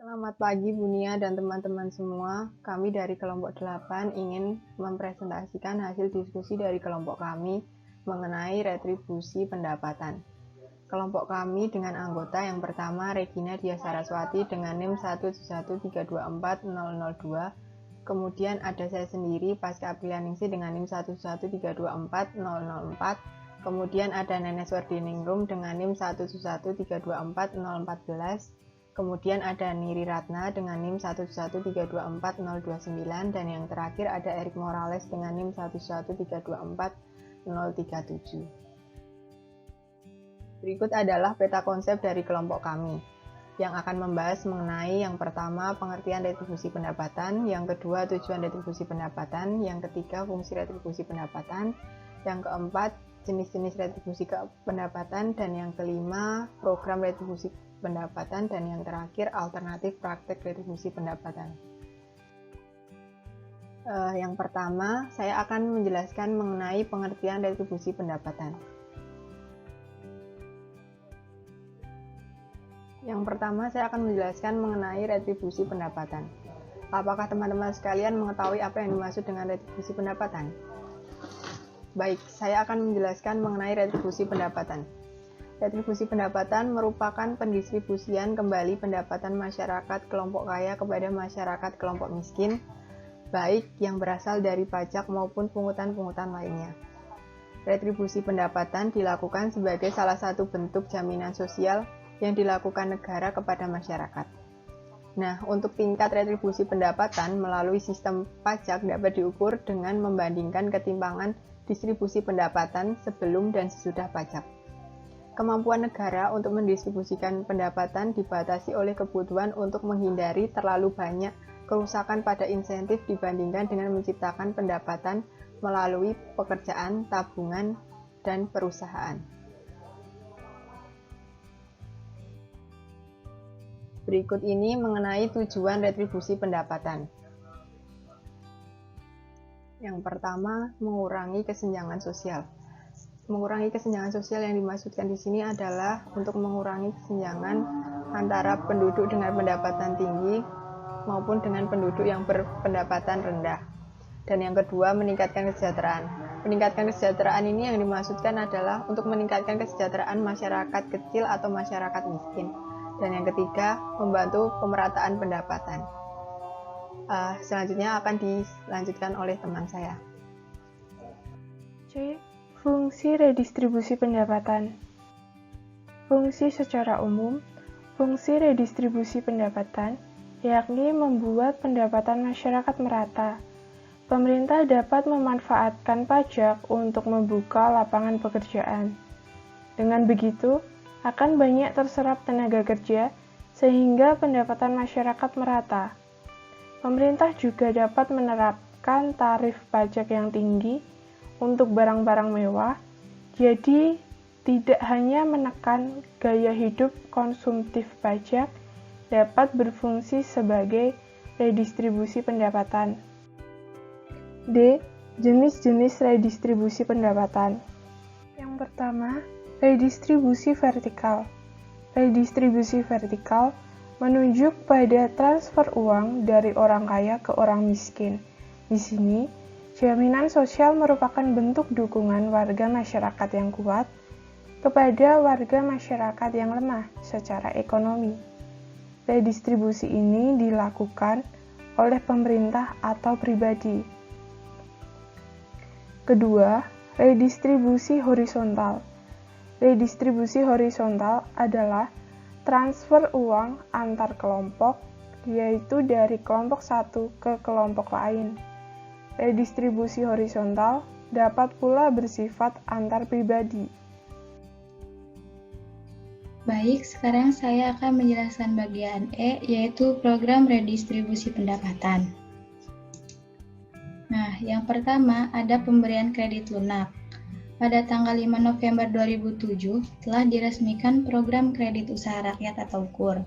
Selamat pagi Bunia dan teman-teman semua. Kami dari kelompok 8 ingin mempresentasikan hasil diskusi dari kelompok kami mengenai retribusi pendapatan. Kelompok kami dengan anggota yang pertama Regina Dia Saraswati dengan NIM 113240002. Kemudian ada saya sendiri Pasca Aprianingsih dengan NIM 113240004. Kemudian ada Nenes Wardiningrum dengan NIM 113240014. Kemudian ada Niri Ratna dengan NIM 113240029 dan yang terakhir ada Erik Morales dengan NIM 113240037. Berikut adalah peta konsep dari kelompok kami yang akan membahas mengenai yang pertama pengertian retribusi pendapatan, yang kedua tujuan retribusi pendapatan, yang ketiga fungsi retribusi pendapatan, yang keempat jenis-jenis retribusi pendapatan, dan yang kelima program retribusi pendapatan, dan yang terakhir alternatif praktek retribusi pendapatan. Yang pertama, saya akan menjelaskan mengenai pengertian retribusi pendapatan. Yang pertama, saya akan menjelaskan mengenai retribusi pendapatan. Apakah teman-teman sekalian mengetahui apa yang dimaksud dengan retribusi pendapatan? Baik, saya akan menjelaskan mengenai retribusi pendapatan. Retribusi pendapatan merupakan pendistribusian kembali pendapatan masyarakat kelompok kaya kepada masyarakat kelompok miskin, baik yang berasal dari pajak maupun pungutan-pungutan lainnya. Retribusi pendapatan dilakukan sebagai salah satu bentuk jaminan sosial yang dilakukan negara kepada masyarakat. Nah, untuk tingkat retribusi pendapatan melalui sistem pajak dapat diukur dengan membandingkan ketimpangan distribusi pendapatan sebelum dan sesudah pajak. Kemampuan negara untuk mendistribusikan pendapatan dibatasi oleh kebutuhan untuk menghindari terlalu banyak kerusakan pada insentif dibandingkan dengan menciptakan pendapatan melalui pekerjaan, tabungan, dan perusahaan. Berikut ini mengenai tujuan retribusi pendapatan. Yang pertama, mengurangi kesenjangan sosial. Mengurangi kesenjangan sosial yang dimaksudkan di sini adalah untuk mengurangi kesenjangan antara penduduk dengan pendapatan tinggi maupun dengan penduduk yang berpendapatan rendah. Dan yang kedua, meningkatkan kesejahteraan. Meningkatkan kesejahteraan ini yang dimaksudkan adalah untuk meningkatkan kesejahteraan masyarakat kecil atau masyarakat miskin. Dan yang ketiga, membantu pemerataan pendapatan. Selanjutnya akan dilanjutkan oleh teman saya. C. Fungsi redistribusi pendapatan. Fungsi secara umum, fungsi redistribusi pendapatan yakni membuat pendapatan masyarakat merata. Pemerintah dapat memanfaatkan pajak untuk membuka lapangan pekerjaan. Dengan begitu, akan banyak terserap tenaga kerja sehingga pendapatan masyarakat merata. Pemerintah juga dapat menerapkan tarif pajak yang tinggi untuk barang-barang mewah, jadi tidak hanya menekan gaya hidup konsumtif pajak, dapat berfungsi sebagai redistribusi pendapatan. D. Jenis-jenis redistribusi pendapatan. Yang pertama, redistribusi vertikal. Redistribusi vertikal menunjuk pada transfer uang dari orang kaya ke orang miskin. Di sini, jaminan sosial merupakan bentuk dukungan warga masyarakat yang kuat kepada warga masyarakat yang lemah secara ekonomi. Redistribusi ini dilakukan oleh pemerintah atau pribadi. Kedua, redistribusi horizontal. Redistribusi horizontal adalah transfer uang antar kelompok, yaitu dari kelompok satu ke kelompok lain. Redistribusi horizontal dapat pula bersifat antar pribadi. Baik, sekarang saya akan menjelaskan bagian E, yaitu program redistribusi pendapatan. Nah, yang pertama ada pemberian kredit lunak. Pada tanggal 5 November 2007 telah diresmikan program kredit usaha rakyat atau KUR.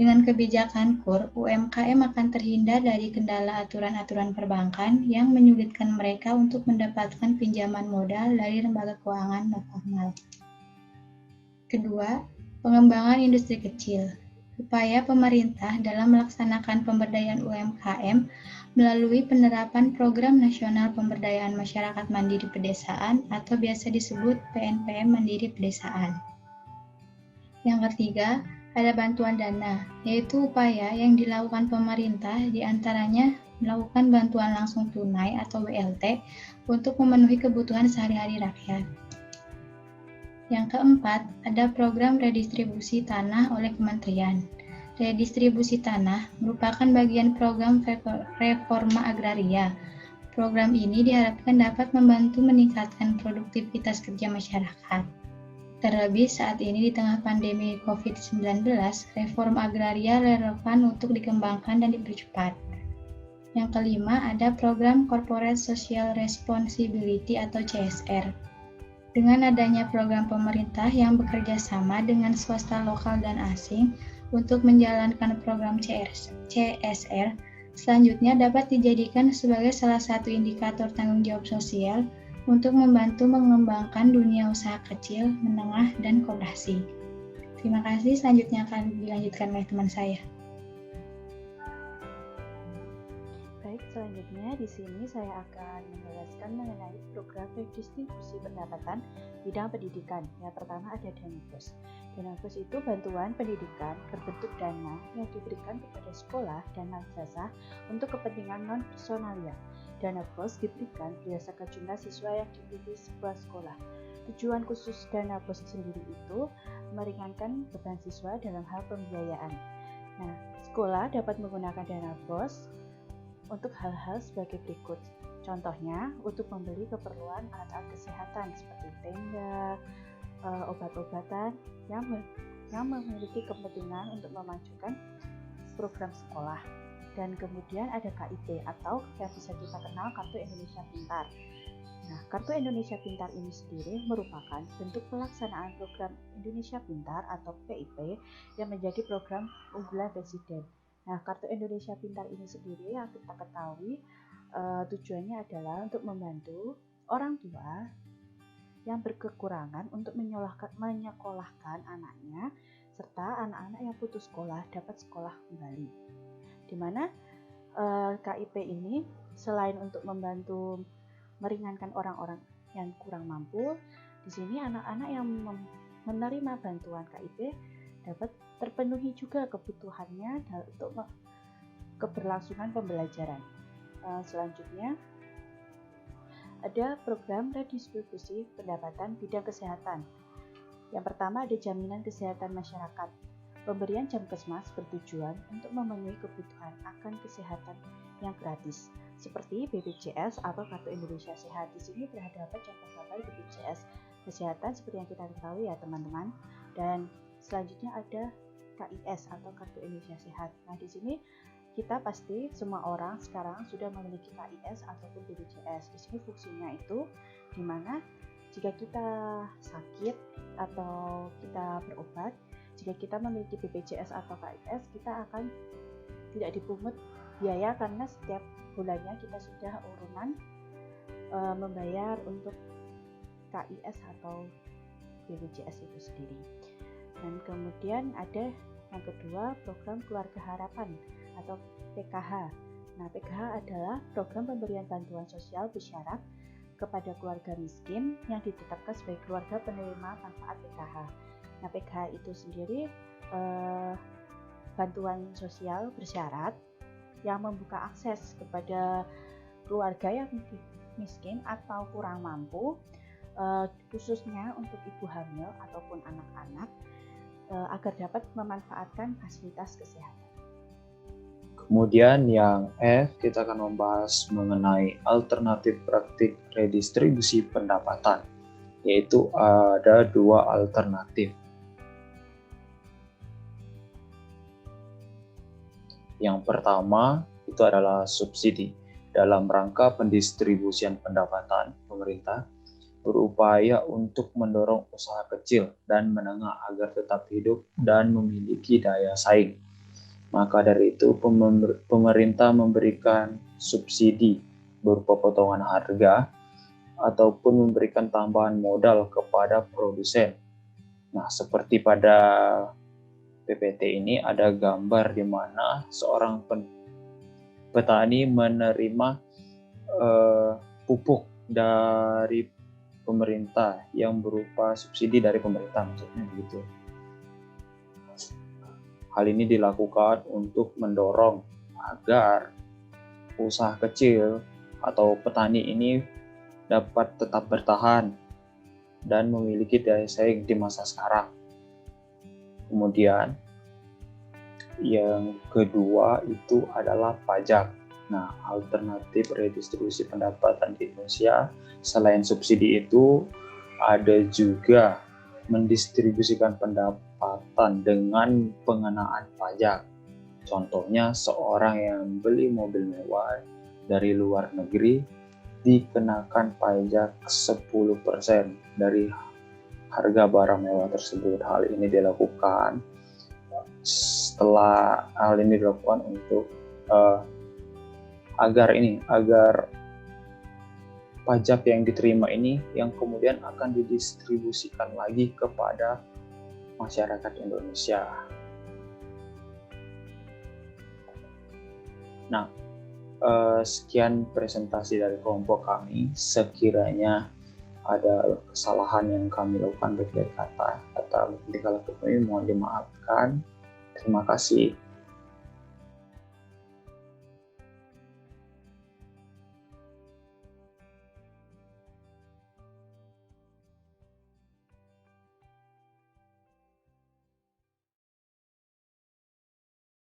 Dengan kebijakan KUR, UMKM akan terhindar dari kendala aturan-aturan perbankan yang menyulitkan mereka untuk mendapatkan pinjaman modal dari lembaga keuangan non-formal. Kedua, pengembangan industri kecil. upaya pemerintah dalam melaksanakan pemberdayaan UMKM melalui penerapan Program Nasional Pemberdayaan Masyarakat Mandiri Pedesaan atau biasa disebut PNPM Mandiri Pedesaan. Yang ketiga, ada bantuan dana, yaitu upaya yang dilakukan pemerintah diantaranya melakukan bantuan langsung tunai atau BLT untuk memenuhi kebutuhan sehari-hari rakyat. Yang keempat, ada program redistribusi tanah oleh kementerian. Redistribusi tanah merupakan bagian program reforma agraria. Program ini diharapkan dapat membantu meningkatkan produktivitas kerja masyarakat. Terlebih saat ini di tengah pandemi COVID-19, reform agraria relevan untuk dikembangkan dan dipercepat. Yang kelima, ada program Corporate Social Responsibility atau CSR. Dengan adanya program pemerintah yang bekerja sama dengan swasta lokal dan asing untuk menjalankan program CSR, selanjutnya dapat dijadikan sebagai salah satu indikator tanggung jawab sosial untuk membantu mengembangkan dunia usaha kecil, menengah, dan koperasi. Terima kasih, selanjutnya akan dilanjutkan oleh teman saya. Baik, selanjutnya di sini saya akan menjelaskan mengenai program redistribusi pendapatan bidang pendidikan. Yang pertama ada Danabos. Danabos itu bantuan pendidikan berbentuk dana yang diberikan kepada sekolah dan madrasah untuk kepentingan non-personalia. Danabos diberikan berdasarkan jumlah siswa yang dimiliki sebuah sekolah. Tujuan khusus Danabos sendiri itu meringankan beban siswa dalam hal pembiayaan. Nah, sekolah dapat menggunakan Danabos untuk hal-hal sebagai berikut. Contohnya, untuk membeli keperluan alat-alat kesehatan seperti tenda, obat-obatan yang memiliki kepentingan untuk memajukan program sekolah. Dan kemudian ada KIP atau yang bisa kita kenal Kartu Indonesia Pintar. Nah, Kartu Indonesia Pintar ini sendiri merupakan bentuk pelaksanaan program Indonesia Pintar atau PIP yang menjadi program unggulan Presiden. Nah, Kartu Indonesia Pintar ini sendiri yang kita ketahui tujuannya adalah untuk membantu orang tua yang berkekurangan untuk menyekolahkan anaknya, serta anak-anak yang putus sekolah dapat sekolah kembali. Di mana KIP ini selain untuk membantu meringankan orang-orang yang kurang mampu, di sini anak-anak yang menerima bantuan KIP dapat terpenuhi juga kebutuhannya untuk keberlangsungan pembelajaran. Selanjutnya ada program redistribusi pendapatan bidang kesehatan. Yang pertama ada jaminan kesehatan masyarakat. Pemberian Jamkesmas bertujuan untuk memenuhi kebutuhan akan kesehatan yang gratis, seperti BPJS atau Kartu Indonesia Sehat. Di sini terdapat contoh-contoh BPJS kesehatan seperti yang kita ketahui ya teman-teman. Dan selanjutnya ada KIS atau Kartu Indonesia Sehat. Nah, di sini kita pasti semua orang sekarang sudah memiliki KIS ataupun BPJS. Di sini fungsinya itu di mana jika kita sakit atau kita berobat, jika kita memiliki BPJS atau KIS, kita akan tidak dipungut biaya karena setiap bulannya kita sudah urunan membayar untuk KIS atau BPJS itu sendiri. Dan kemudian ada yang kedua, program Keluarga Harapan atau PKH. Nah, PKH adalah program pemberian bantuan sosial bersyarat kepada keluarga miskin yang ditetapkan sebagai keluarga penerima manfaat PKH. Nah, PKH itu sendiri bantuan sosial bersyarat yang membuka akses kepada keluarga yang miskin atau kurang mampu, khususnya untuk ibu hamil ataupun anak-anak, agar dapat memanfaatkan fasilitas kesehatan. Kemudian yang F, kita akan membahas mengenai alternatif praktik redistribusi pendapatan, yaitu ada dua alternatif. Yang pertama itu adalah subsidi dalam rangka pendistribusian pendapatan pemerintah berupaya untuk mendorong usaha kecil dan menengah agar tetap hidup dan memiliki daya saing. Maka dari itu pemerintah memberikan subsidi berupa potongan harga ataupun memberikan tambahan modal kepada produsen. Nah, seperti pada PPT ini ada gambar di mana seorang petani menerima pupuk dari pemerintah yang berupa subsidi dari pemerintah, maksudnya begitu. Hal ini dilakukan untuk mendorong agar usaha kecil atau petani ini dapat tetap bertahan dan memiliki daya saing di masa sekarang. Kemudian yang kedua itu adalah pajak. Nah, alternatif redistribusi pendapatan di Indonesia selain subsidi itu ada juga mendistribusikan pendapatan dengan pengenaan pajak. Contohnya seorang yang beli mobil mewah dari luar negeri dikenakan pajak 10% dari harga barang mewah tersebut. Hal ini dilakukan untuk agar pajak yang diterima ini yang kemudian akan didistribusikan lagi kepada masyarakat Indonesia. Nah, sekian presentasi dari kelompok kami. Sekiranya ada kesalahan yang kami lakukan baik dari kata atau ketika kami mohon dimaafkan. Terima kasih.